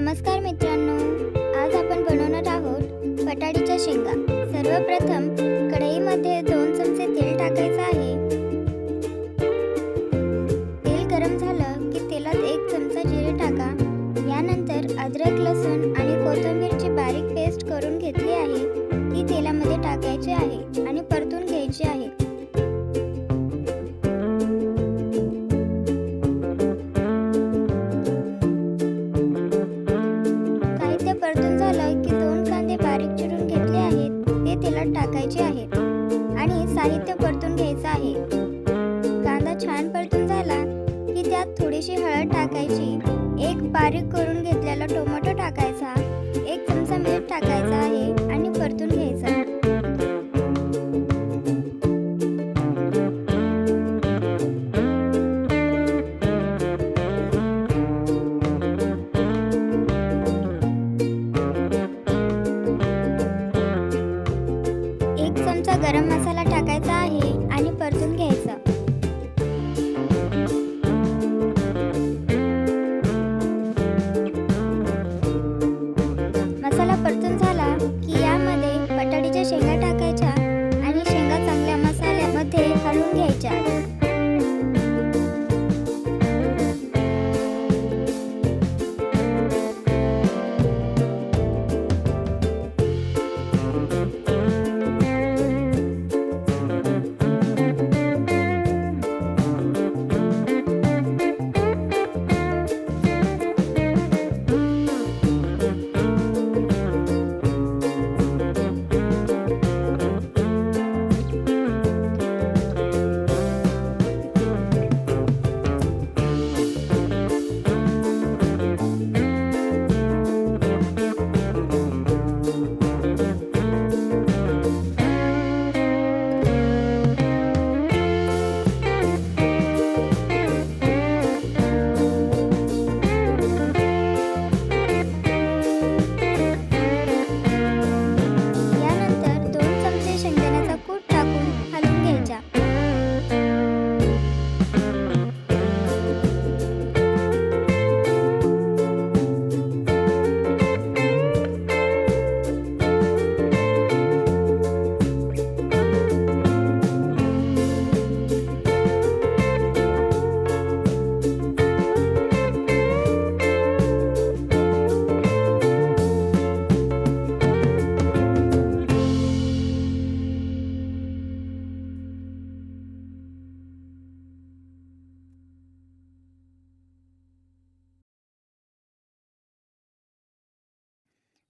नमस्कार मित्रांनो, आज आपण बनवणार आहोत बटाट्याच्या शेंगा। सर्वप्रथम कढईमध्ये 2 चमचे तेल टाकायचं आहे। तेल गरम झालं की तेलात 1 चमचा जिरे टाका। यानंतर अद्रक, लसूण आणि कोथिंबीरची बारीक पेस्ट करून घेतली आहे, ती तेलामध्ये टाकायची आहे आणि परतून घ्यायची आहे। परतून झालं की 2 कांदे बारीक चिरून घेतले आहेत, ते तेलात टाकायचे आहेत आणि साहित्य परतून घ्यायचं आहे। कांदा छान परतून झाला की त्यात थोडीशी हळद टाकायची, एक बारीक करून घेतलेला टोमॅटो टाकायचा, 1 चमचा मीठ टाकायचा आहे आणि परतून घ्यायचा। चमचा गरम मसाला टाकायचा आहे आणि परतून घ्यायचा। मसाला परतून झाला की यामध्ये बटाट्याच्या शेंगा टाकायच्या आणि शेंगा चांगल्या मसाल्यामध्ये हलवून घ्यायच्या।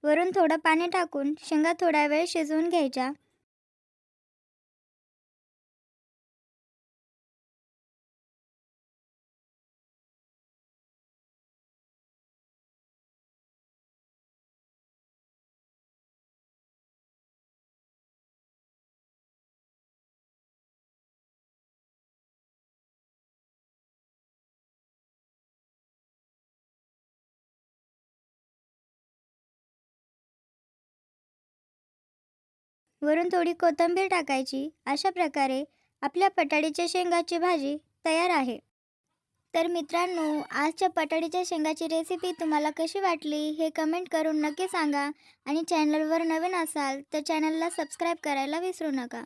वरून थोडं पाणी टाकून शेंगा थोडा वेळ शिजवून घ्यायच्या। वरून थोडी कोथिंबीर टाकायची। अशा प्रकारे आपल्या बटाट्याच्या शेंगाची भाजी तयार आहे। तर मित्रांनो, आजच्या बटाट्याच्या शेंगाची रेसिपी तुम्हाला कशी वाटली हे कमेंट करून नक्की सांगा आणि चॅनलवर नवीन असाल तर चॅनलला सबस्क्राईब करायला विसरू नका।